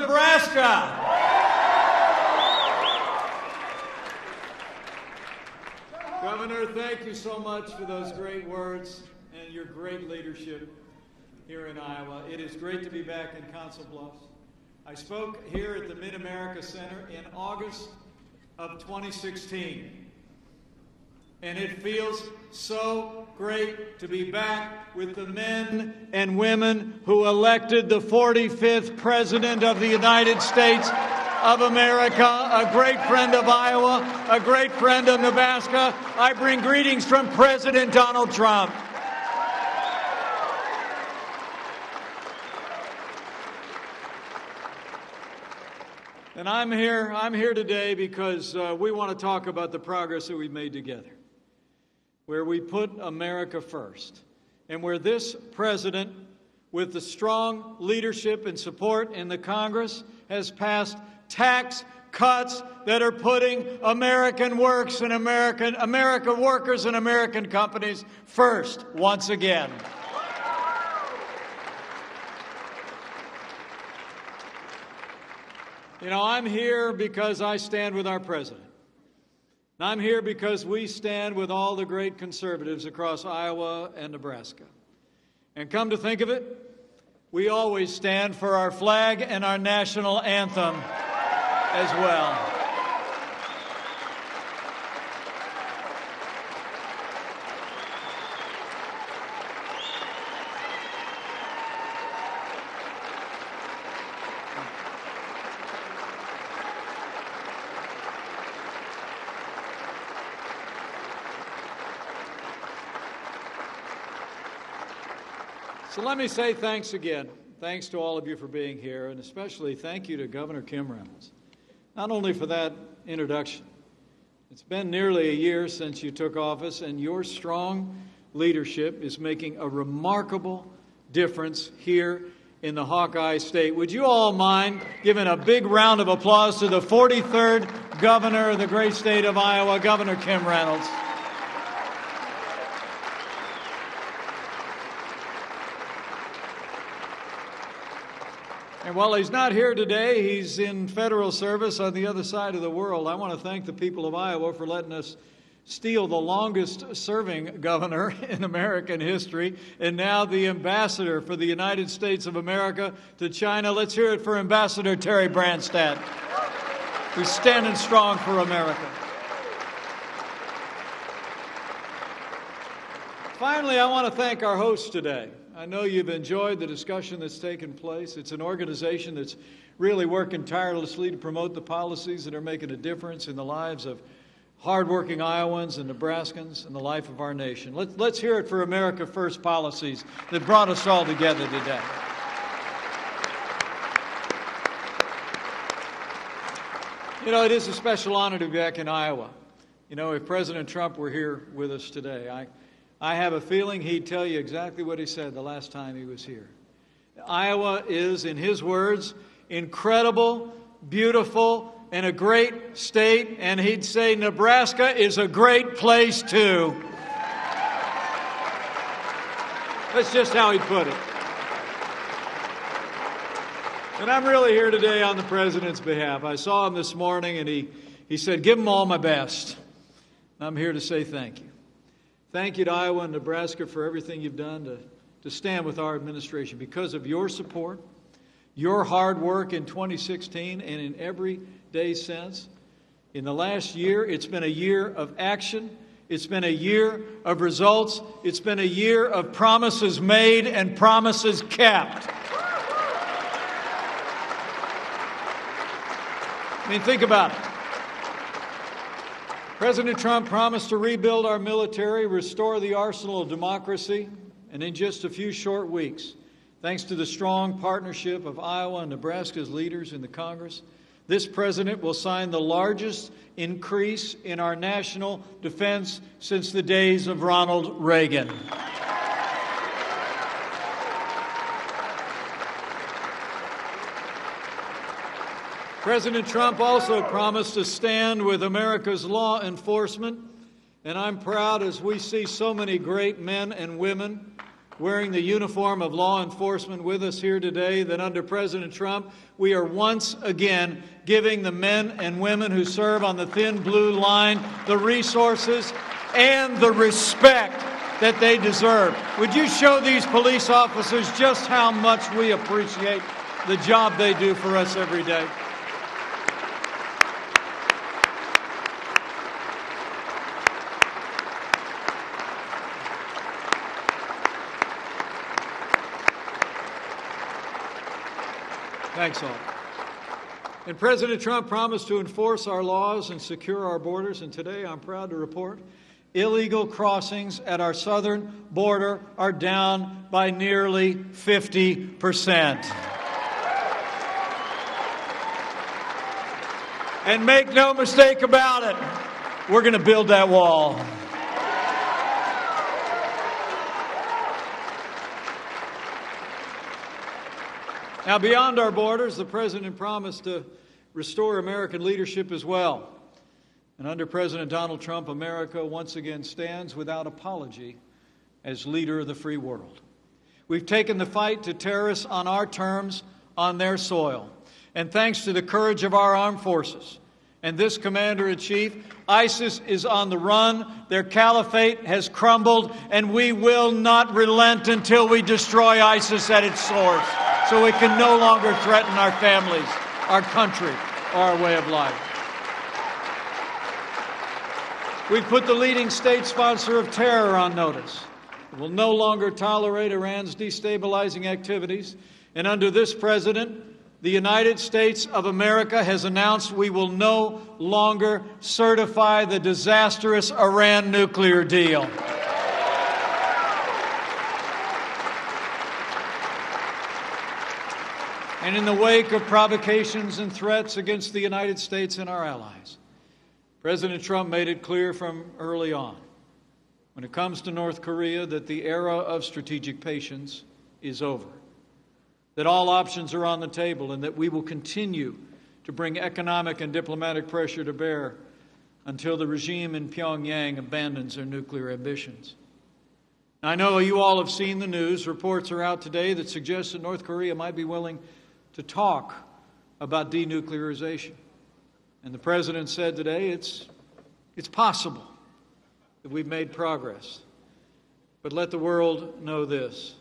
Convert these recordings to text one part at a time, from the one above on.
Nebraska. Governor, thank you so much for those great words and your great leadership here in Iowa. It is great to be back in Council Bluffs. I spoke here at the Mid-America Center in August of 2016. And it feels so great to be back with the men and women who elected the 45th President of the United States of America, a great friend of Iowa, a great friend of Nebraska. I bring greetings from President Donald Trump. And I'm here today because we want to talk about the progress that we've made together, where we put America first, and where this president, with the strong leadership and support in the Congress, has passed tax cuts that are putting American works and American workers and American companies first once again. You know, I'm here because I stand with our president. And I'm here because we stand with all the great conservatives across Iowa and Nebraska. And come to think of it, we always stand for our flag and our national anthem as well. So let me say thanks again. Thanks to all of you for being here, and especially thank you to Governor Kim Reynolds, not only for that introduction. It's been nearly a year since you took office, and your strong leadership is making a remarkable difference here in the Hawkeye State. Would you all mind giving a big round of applause to the 43rd governor of the great state of Iowa, Governor Kim Reynolds? And while he's not here today, he's in federal service on the other side of the world. I want to thank the people of Iowa for letting us steal the longest-serving governor in American history, and now the ambassador for the United States of America to China. Let's hear it for Ambassador Terry Branstad, who's standing strong for America. Finally, I want to thank our hosts today. I know you've enjoyed the discussion that's taken place. It's an organization that's really working tirelessly to promote the policies that are making a difference in the lives of hardworking Iowans and Nebraskans and the life of our nation. Let's hear it for America First policies that brought us all together today. You know, it is a special honor to be back in Iowa. You know, if President Trump were here with us today, I have a feeling he'd tell you exactly what he said the last time he was here. Iowa is, in his words, incredible, beautiful, and a great state, and he'd say Nebraska is a great place too. That's just how he put it. And I'm really here today on the President's behalf. I saw him this morning, and he said, give them all my best. I'm here to say thank you. Thank you to Iowa and Nebraska for everything you've done to stand with our administration. Because of your support, your hard work in 2016 and in every day since, in the last year, it's been a year of action. It's been a year of results. It's been a year of promises made and promises kept. I mean, think about it. President Trump promised to rebuild our military, restore the arsenal of democracy, and in just a few short weeks, thanks to the strong partnership of Iowa and Nebraska's leaders in the Congress, this president will sign the largest increase in our national defense since the days of Ronald Reagan. President Trump also promised to stand with America's law enforcement, and I'm proud as we see so many great men and women wearing the uniform of law enforcement with us here today that under President Trump, we are once again giving the men and women who serve on the thin blue line the resources and the respect that they deserve. Would you show these police officers just how much we appreciate the job they do for us every day? Thanks all. And President Trump promised to enforce our laws and secure our borders, and today I'm proud to report illegal crossings at our southern border are down by nearly 50%. And make no mistake about it, we're going to build that wall. Now, beyond our borders, the President promised to restore American leadership as well. And under President Donald Trump, America once again stands without apology as leader of the free world. We've taken the fight to terrorists on our terms, on their soil. And thanks to the courage of our armed forces and this Commander-in-Chief, ISIS is on the run, their caliphate has crumbled, and we will not relent until we destroy ISIS at its source, so it can no longer threaten our families, our country, or our way of life. We've put the leading state sponsor of terror on notice. We will no longer tolerate Iran's destabilizing activities, and under this president, the United States of America has announced we will no longer certify the disastrous Iran nuclear deal. And in the wake of provocations and threats against the United States and our allies, President Trump made it clear from early on, when it comes to North Korea, that the era of strategic patience is over, that all options are on the table, and that we will continue to bring economic and diplomatic pressure to bear until the regime in Pyongyang abandons their nuclear ambitions. Now, I know you all have seen the news. Reports are out today that suggest that North Korea might be willing to talk about denuclearization. And the President said today it's possible that we've made progress. But let the world know this.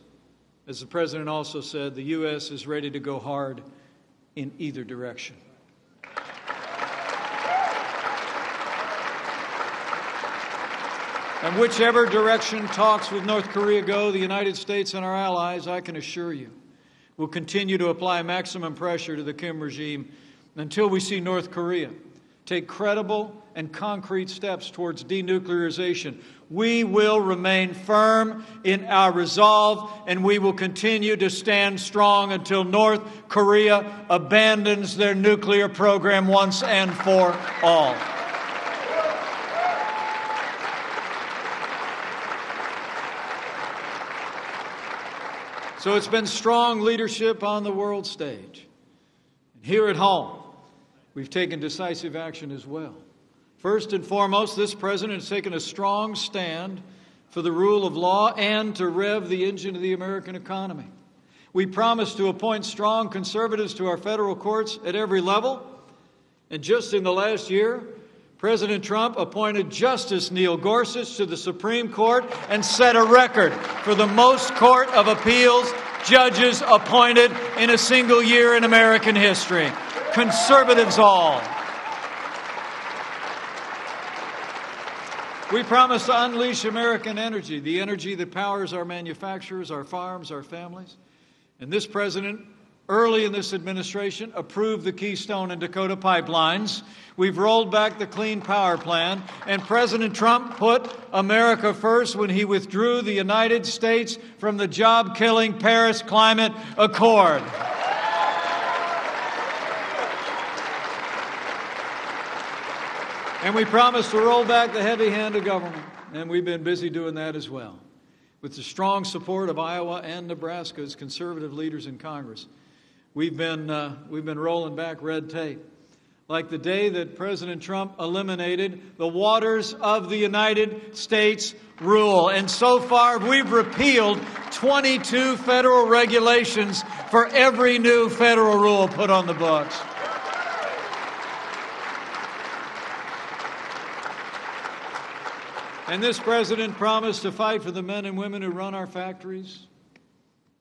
As the President also said, the U.S. is ready to go hard in either direction. And whichever direction talks with North Korea go, the United States and our allies, I can assure you, will continue to apply maximum pressure to the Kim regime until we see North Korea take credible and concrete steps towards denuclearization. We will remain firm in our resolve, and we will continue to stand strong until North Korea abandons their nuclear program once and for all. So it's been strong leadership on the world stage. And here at home, we've taken decisive action as well. First and foremost, this president has taken a strong stand for the rule of law and to rev the engine of the American economy. We promised to appoint strong conservatives to our federal courts at every level. And just in the last year, President Trump appointed Justice Neil Gorsuch to the Supreme Court and set a record for the most Court of Appeals judges appointed in a single year in American history. Conservatives all. We promise to unleash American energy, the energy that powers our manufacturers, our farms, our families. And this president, early in this administration, approved the Keystone and Dakota pipelines. We've rolled back the Clean Power Plan, and President Trump put America first when he withdrew the United States from the job-killing Paris Climate Accord. And we promised to roll back the heavy hand of government, and we've been busy doing that as well. With the strong support of Iowa and Nebraska's conservative leaders in Congress, we've been rolling back red tape. like the day that President Trump eliminated the Waters of the United States rule. And so far, we've repealed 22 federal regulations for every new federal rule put on the books. And this president promised to fight for the men and women who run our factories,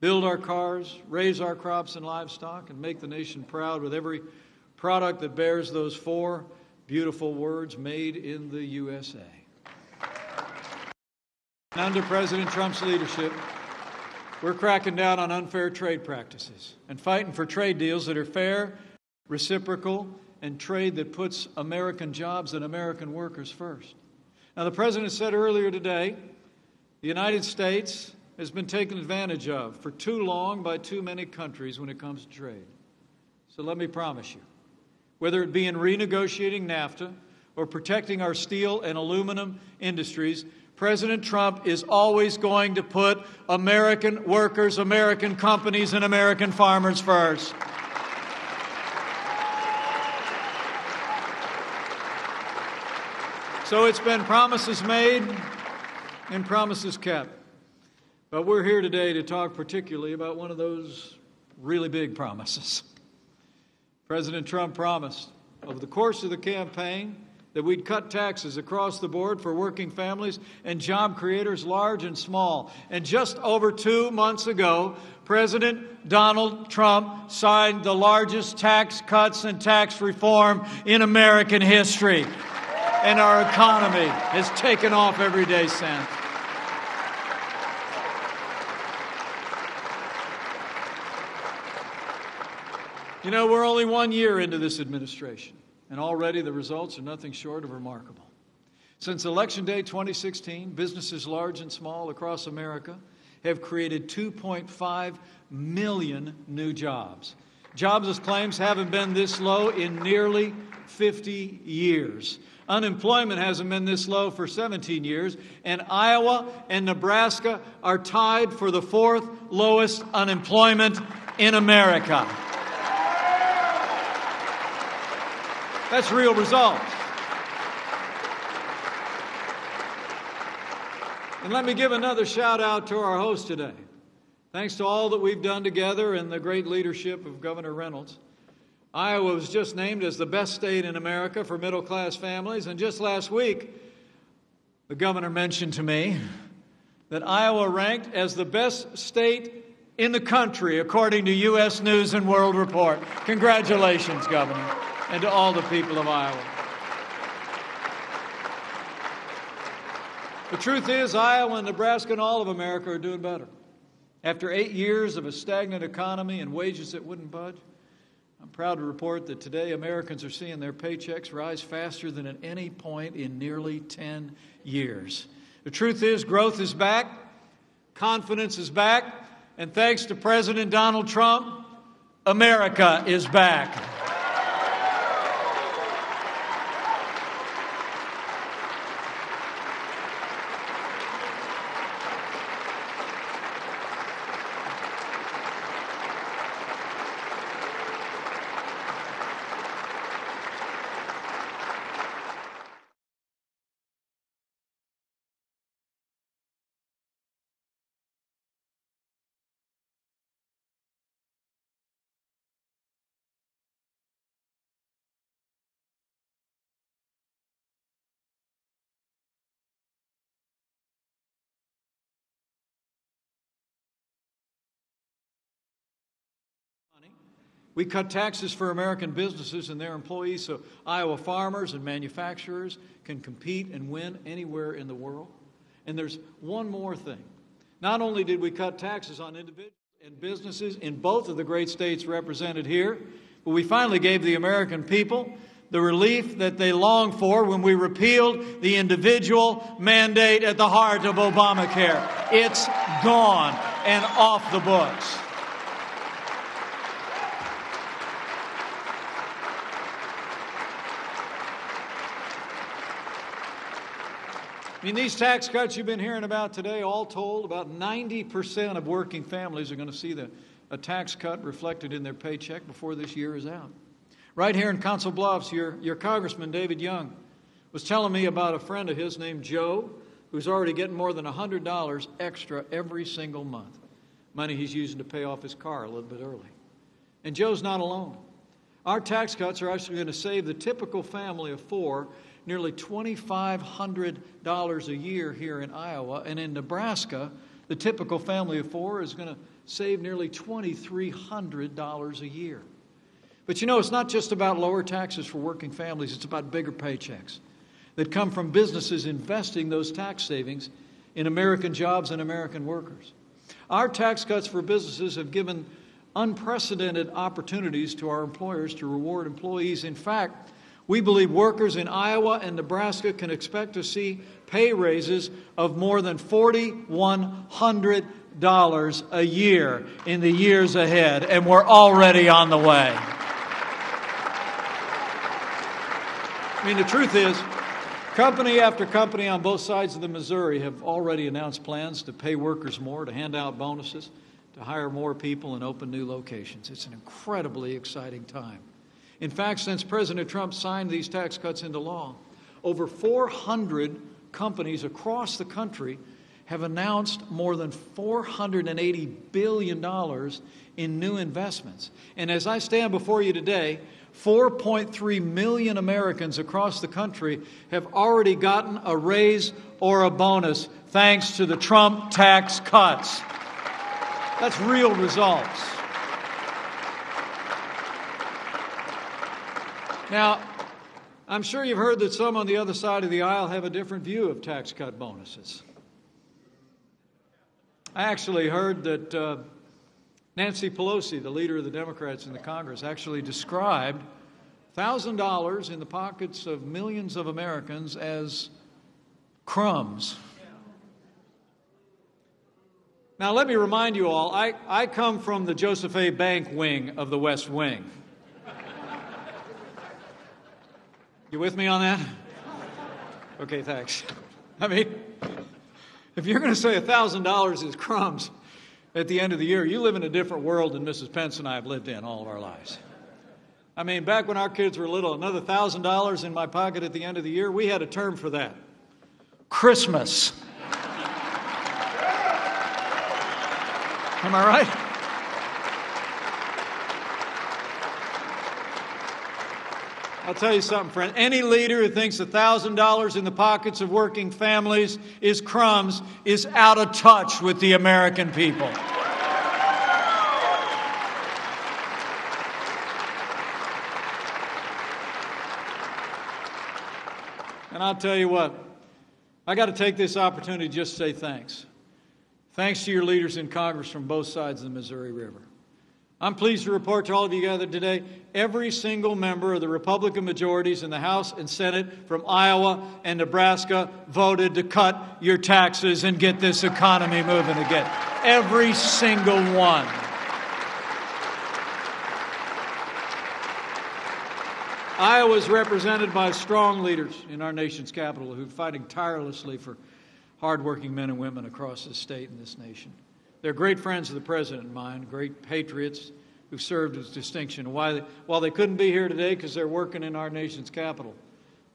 build our cars, raise our crops and livestock, and make the nation proud with every product that bears those four beautiful words, made in the USA. Under President Trump's leadership, we're cracking down on unfair trade practices and fighting for trade deals that are fair, reciprocal, and trade that puts American jobs and American workers first. Now, the President said earlier today, the United States has been taken advantage of for too long by too many countries when it comes to trade. So let me promise you, whether it be in renegotiating NAFTA or protecting our steel and aluminum industries, President Trump is always going to put American workers, American companies, and American farmers first. So it's been promises made and promises kept. But we're here today to talk particularly about one of those really big promises. President Trump promised over the course of the campaign that we'd cut taxes across the board for working families and job creators large and small. And just over 2 months ago, President Donald Trump signed the largest tax cuts and tax reform in American history. And our economy has taken off every day since. You know, we're only 1 year into this administration, and already the results are nothing short of remarkable. Since Election Day 2016, businesses large and small across America have created 2.5 million new jobs. Jobless claims haven't been this low in nearly 50 years. Unemployment hasn't been this low for 17 years, and Iowa and Nebraska are tied for the 4th lowest unemployment in America. That's real results. And let me give another shout out to our host today. Thanks to all that we've done together and the great leadership of Governor Reynolds, Iowa was just named as the best state in America for middle-class families. And just last week, the governor mentioned to me that Iowa ranked as the best state in the country, according to U.S. News and World Report. Congratulations, Governor, and to all the people of Iowa. The truth is, Iowa and Nebraska and all of America are doing better. After 8 years of a stagnant economy and wages that wouldn't budge, I'm proud to report that today Americans are seeing their paychecks rise faster than at any point in nearly 10 years. The truth is, growth is back, confidence is back, and thanks to President Donald Trump, America is back. We cut taxes for American businesses and their employees so Iowa farmers and manufacturers can compete and win anywhere in the world. And there's one more thing. Not only did we cut taxes on individuals and businesses in both of the great states represented here, but we finally gave the American people the relief that they longed for when we repealed the individual mandate at the heart of Obamacare. It's gone and off the books. I mean, these tax cuts you've been hearing about today, all told, about 90% of working families are going to see a tax cut reflected in their paycheck before this year is out. Right here in Council Bluffs, your Congressman, David Young, was telling me about a friend of his named Joe, who's already getting more than $100 extra every single month. Money he's using to pay off his car a little bit early. And Joe's not alone. Our tax cuts are actually going to save the typical family of four nearly $2,500 a year here in Iowa. And in Nebraska, the typical family of four is going to save nearly $2,300 a year. But you know, it's not just about lower taxes for working families. It's about bigger paychecks that come from businesses investing those tax savings in American jobs and American workers. Our tax cuts for businesses have given unprecedented opportunities to our employers to reward employees. In fact, we believe workers in Iowa and Nebraska can expect to see pay raises of more than $4,100 a year in the years ahead, and we're already on the way. I mean, the truth is, company after company on both sides of the Missouri have already announced plans to pay workers more, to hand out bonuses, to hire more people and open new locations. It's an incredibly exciting time. In fact, since President Trump signed these tax cuts into law, over 400 companies across the country have announced more than $480 billion in new investments. And as I stand before you today, 4.3 million Americans across the country have already gotten a raise or a bonus thanks to the Trump tax cuts. That's real results. Now, I'm sure you've heard that some on the other side of the aisle have a different view of tax cut bonuses. I actually heard that Nancy Pelosi, the leader of the Democrats in the Congress, actually described $1,000 in the pockets of millions of Americans as crumbs. Now, let me remind you all, I come from the Joseph A. Bank wing of the West Wing. You with me on that? Okay, thanks. I mean, if you're going to say $1,000 is crumbs at the end of the year, you live in a different world than Mrs. Pence and I have lived in all of our lives. I mean, back when our kids were little, another $1,000 in my pocket at the end of the year, we had a term for that. Christmas. Am I right? I'll tell you something, friend. Any leader who thinks $1,000 in the pockets of working families is crumbs is out of touch with the American people. And I'll tell you what, I got to take this opportunity to just say thanks. Thanks to your leaders in Congress from both sides of the Missouri River. I'm pleased to report to all of you gathered today, every single member of the Republican majorities in the House and Senate from Iowa and Nebraska voted to cut your taxes and get this economy moving again. Every single one. Iowa is represented by strong leaders in our nation's capital who are fighting tirelessly for hardworking men and women across this state and this nation. They're great friends of the President and mine, great patriots who've served with distinction. While they couldn't be here today because they're working in our nation's capital,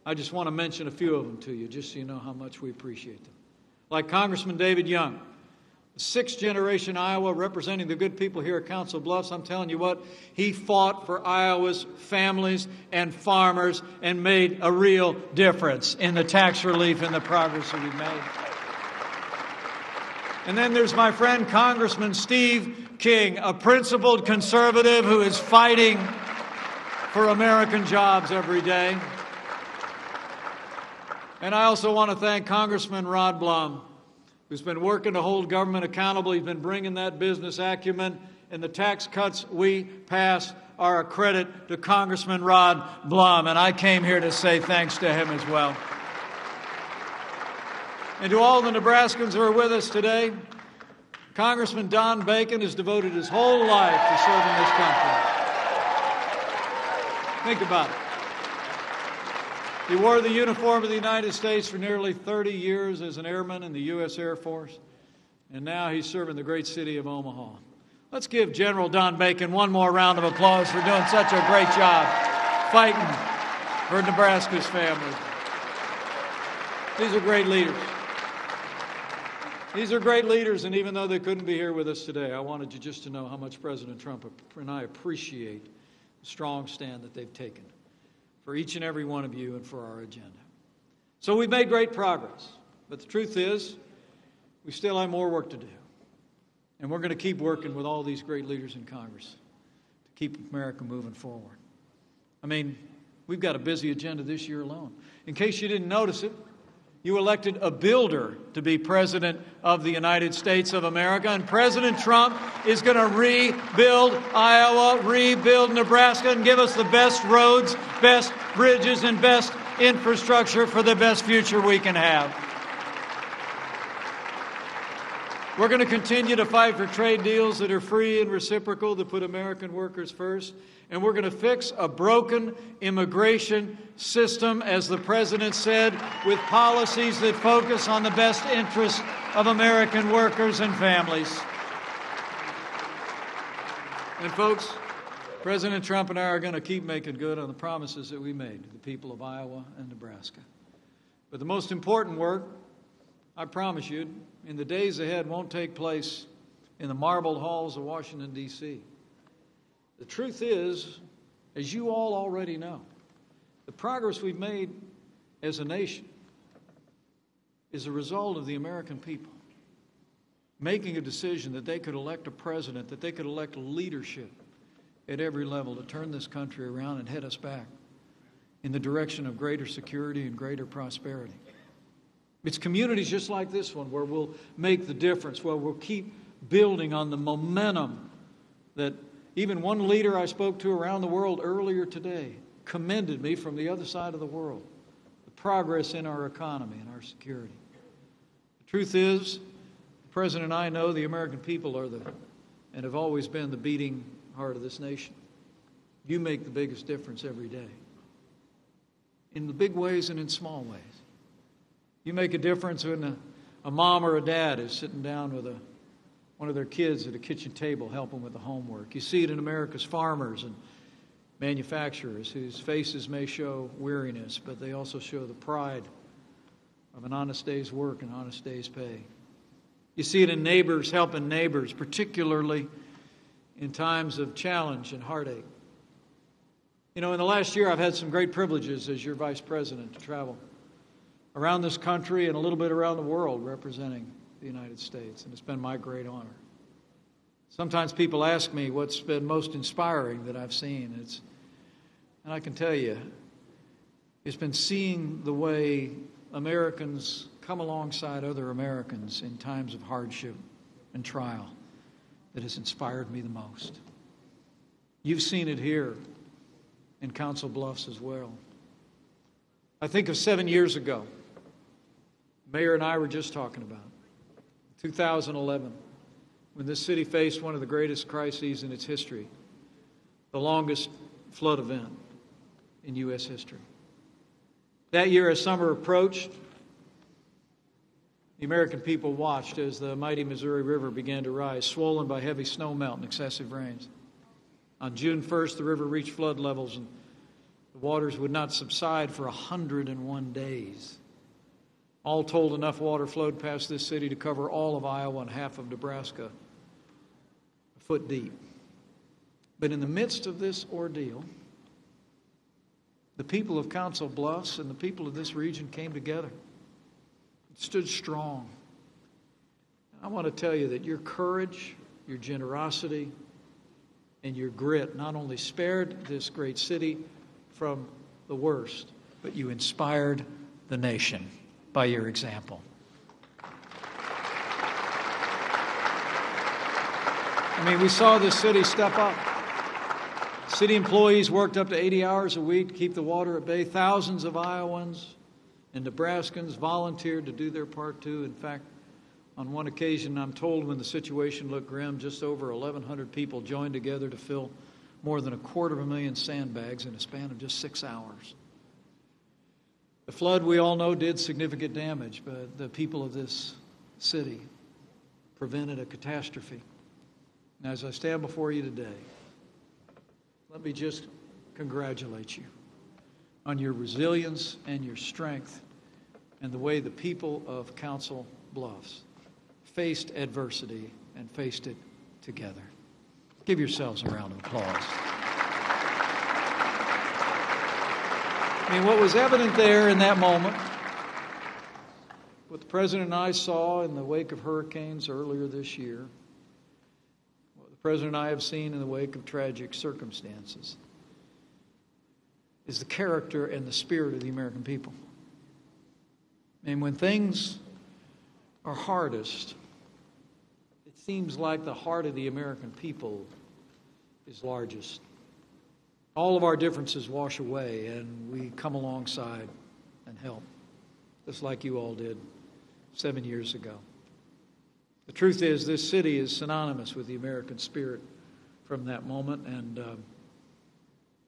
I just want to mention a few of them to you just so you know how much we appreciate them. Like Congressman David Young, sixth-generation Iowa representing the good people here at Council Bluffs. I'm telling you what, he fought for Iowa's families and farmers and made a real difference in the tax relief and the progress that we've made. And then there's my friend Congressman Steve King, a principled conservative who is fighting for American jobs every day. And I also want to thank Congressman Rod Blum, who's been working to hold government accountable. He's been bringing that business acumen, and the tax cuts we passed are a credit to Congressman Rod Blum, and I came here to say thanks to him as well. And to all the Nebraskans who are with us today, Congressman Don Bacon has devoted his whole life to serving this country. Think about it. He wore the uniform of the United States for nearly 30 years as an airman in the U.S. Air Force, and now he's serving the great city of Omaha. Let's give General Don Bacon one more round of applause for doing such a great job fighting for Nebraska's family. These are great leaders. These are great leaders, and even though they couldn't be here with us today, I wanted you just to know how much President Trump and I appreciate the strong stand that they've taken for each and every one of you and for our agenda. So we've made great progress, but the truth is we still have more work to do. And we're going to keep working with all these great leaders in Congress to keep America moving forward. I mean, we've got a busy agenda this year alone. In case you didn't notice it, you elected a builder to be President of the United States of America, and President Trump is going to rebuild Iowa, rebuild Nebraska, and give us the best roads, best bridges, and best infrastructure for the best future we can have. We're going to continue to fight for trade deals that are free and reciprocal, that put American workers first. And we're going to fix a broken immigration system, as the President said, with policies that focus on the best interests of American workers and families. And folks, President Trump and I are going to keep making good on the promises that we made to the people of Iowa and Nebraska. But the most important work, I promise you, in the days ahead won't take place in the marbled halls of Washington, D.C. The truth is, as you all already know, the progress we've made as a nation is a result of the American people making a decision that they could elect a president, that they could elect leadership at every level to turn this country around and head us back in the direction of greater security and greater prosperity. It's communities just like this one where we'll make the difference, where we'll keep building on the momentum that even one leader I spoke to around the world earlier today commended me from the other side of the world, the progress in our economy and our security. The truth is, the President and I know the American people are and have always been the beating heart of this nation. You make the biggest difference every day, in the big ways and in small ways. You make a difference when a mom or a dad is sitting down with one of their kids at a kitchen table helping with the homework. You see it in America's farmers and manufacturers whose faces may show weariness, but they also show the pride of an honest day's work and honest day's pay. You see it in neighbors helping neighbors, particularly in times of challenge and heartache. You know, in the last year, I've had some great privileges as your vice president to travel around this country and a little bit around the world representing the United States, and it's been my great honor. Sometimes people ask me what's been most inspiring that I've seen. And I can tell you, it's been seeing the way Americans come alongside other Americans in times of hardship and trial that has inspired me the most. You've seen it here in Council Bluffs as well. I think of 7 years ago, Mayor and I were just talking about 2011, when this city faced one of the greatest crises in its history, the longest flood event in U.S. history. That year, as summer approached, the American people watched as the mighty Missouri River began to rise, swollen by heavy snowmelt and excessive rains. On June 1st, the river reached flood levels, and the waters would not subside for 101 days. All told, enough water flowed past this city to cover all of Iowa and half of Nebraska, a foot deep. But in the midst of this ordeal, the people of Council Bluffs and the people of this region came together, stood strong. I want to tell you that your courage, your generosity, and your grit not only spared this great city from the worst, but you inspired the nation by your example. I mean, we saw this city step up. City employees worked up to 80 hours a week to keep the water at bay. Thousands of Iowans and Nebraskans volunteered to do their part too. In fact, on one occasion, I'm told, when the situation looked grim, just over 1,100 people joined together to fill more than 250,000 sandbags in a span of just 6 hours. The flood, we all know, did significant damage, but the people of this city prevented a catastrophe. And as I stand before you today, let me just congratulate you on your resilience and your strength and the way the people of Council Bluffs faced adversity and faced it together. Give yourselves a round of applause. I mean, what was evident there in that moment, what the President and I saw in the wake of hurricanes earlier this year, what the President and I have seen in the wake of tragic circumstances, is the character and the spirit of the American people. And when things are hardest, it seems like the heart of the American people is largest. All of our differences wash away, and we come alongside and help, just like you all did 7 years ago. The truth is, this city is synonymous with the American spirit from that moment, and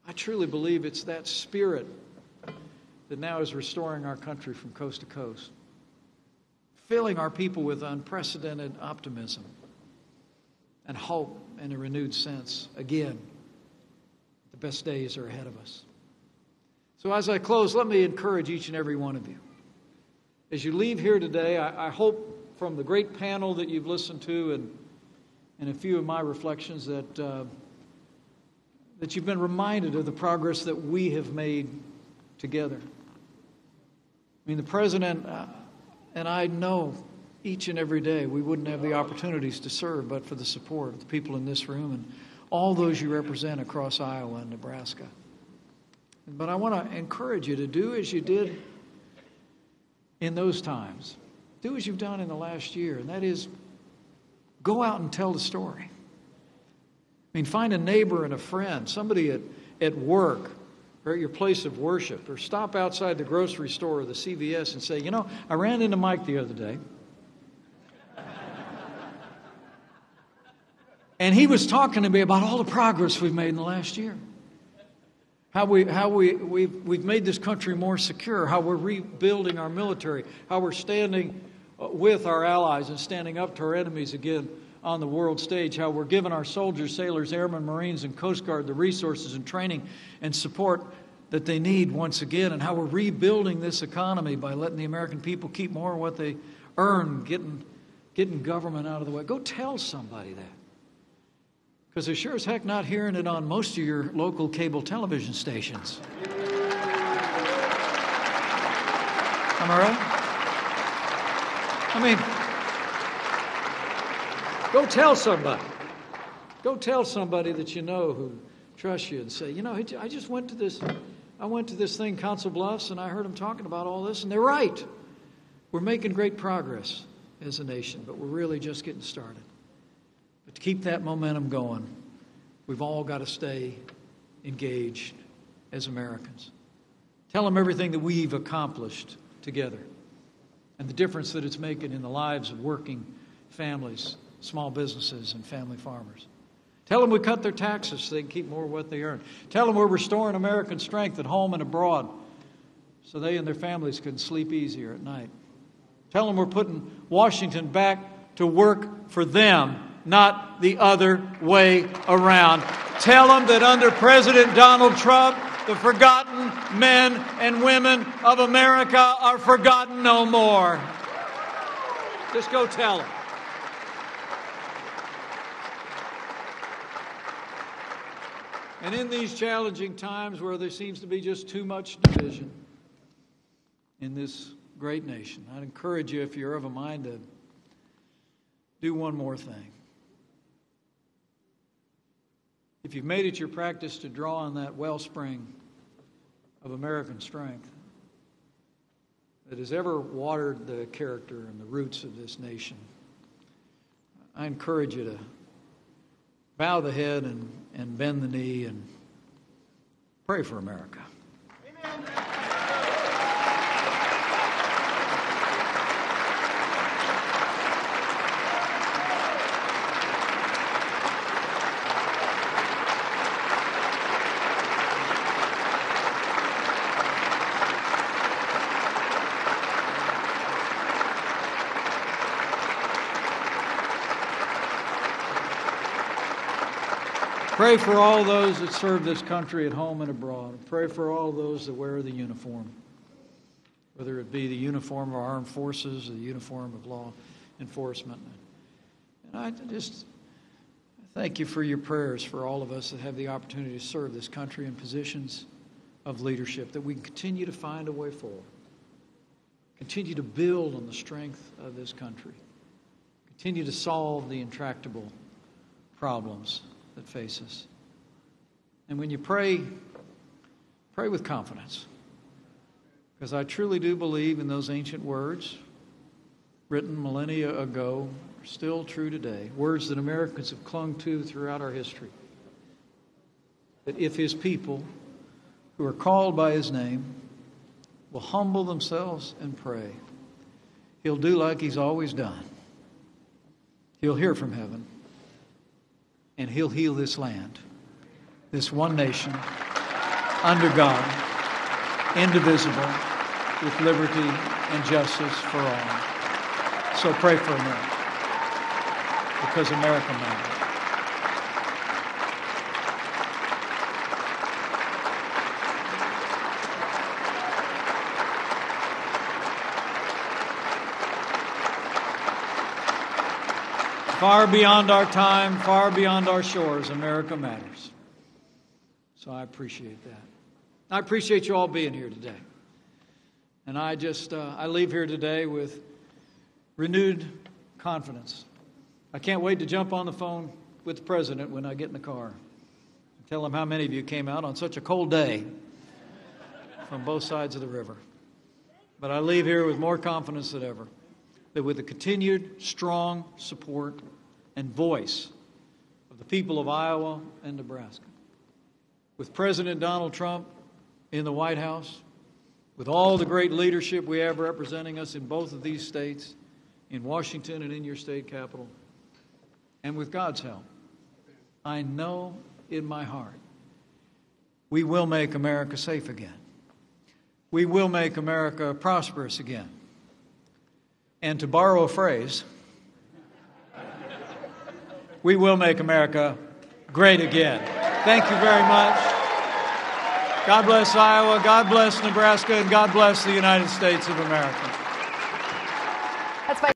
I truly believe it's that spirit that now is restoring our country from coast to coast, filling our people with unprecedented optimism and hope and a renewed sense. Again, the best days are ahead of us. So as I close, let me encourage each and every one of you. As you leave here today, I hope from the great panel that you've listened to and a few of my reflections that you've been reminded of the progress that we have made together. I mean, the President and I know each and every day we wouldn't have the opportunities to serve but for the support of the people in this room and all those you represent across Iowa and Nebraska. But I want to encourage you to do as you did in those times. Do as you've done in the last year, and that is go out and tell the story. I mean, find a neighbor and a friend, somebody at work or at your place of worship, or stop outside the grocery store or the CVS and say, you know, I ran into Mike the other day, and he was talking to me about all the progress we've made in the last year. How we've made this country more secure, how we're rebuilding our military, how we're standing with our allies and standing up to our enemies again on the world stage, how we're giving our soldiers, sailors, airmen, Marines, and Coast Guard the resources and training and support that they need once again, and how we're rebuilding this economy by letting the American people keep more of what they earn, getting government out of the way. Go tell somebody that. Because they're sure as heck not hearing it on most of your local cable television stations. Am I right? I mean, go tell somebody. Go tell somebody that you know who trusts you and say, you know, I just went to this thing, Council Bluffs, and I heard them talking about all this, and they're right. We're making great progress as a nation, but we're really just getting started. But to keep that momentum going, we've all got to stay engaged as Americans. Tell them everything that we've accomplished together and the difference that it's making in the lives of working families, small businesses, and family farmers. Tell them we cut their taxes so they can keep more of what they earn. Tell them we're restoring American strength at home and abroad so they and their families can sleep easier at night. Tell them we're putting Washington back to work for them, not the other way around. Tell them that under President Donald Trump, the forgotten men and women of America are forgotten no more. Just go tell them. And in these challenging times where there seems to be just too much division in this great nation, I'd encourage you, if you're of a mind, to do one more thing. If you've made it your practice to draw on that wellspring of American strength that has ever watered the character and the roots of this nation, I encourage you to bow the head and bend the knee and pray for America. Amen. Pray for all those that serve this country at home and abroad. Pray for all those that wear the uniform, whether it be the uniform of our armed forces or the uniform of law enforcement. And I just thank you for your prayers for all of us that have the opportunity to serve this country in positions of leadership, that we can continue to find a way forward, continue to build on the strength of this country, continue to solve the intractable problems that face us. And when you pray, pray with confidence, because I truly do believe in those ancient words written millennia ago are still true today, words that Americans have clung to throughout our history, that if His people who are called by His name will humble themselves and pray, He'll do like He's always done. He'll hear from heaven, and He'll heal this land, this one nation, under God, indivisible, with liberty and justice for all. So pray for America, because America matters. Far beyond our time, far beyond our shores, America matters. So I appreciate that. I appreciate you all being here today. And I leave here today with renewed confidence. I can't wait to jump on the phone with the President when I get in the car and tell him how many of you came out on such a cold day from both sides of the river. But I leave here with more confidence than ever that with the continued strong support and voice of the people of Iowa and Nebraska, with President Donald Trump in the White House, with all the great leadership we have representing us in both of these states, in Washington and in your state capital, and with God's help, I know in my heart we will make America safe again. We will make America prosperous again. And to borrow a phrase, we will make America great again. Thank you very much. God bless Iowa, God bless Nebraska, and God bless the United States of America. That's my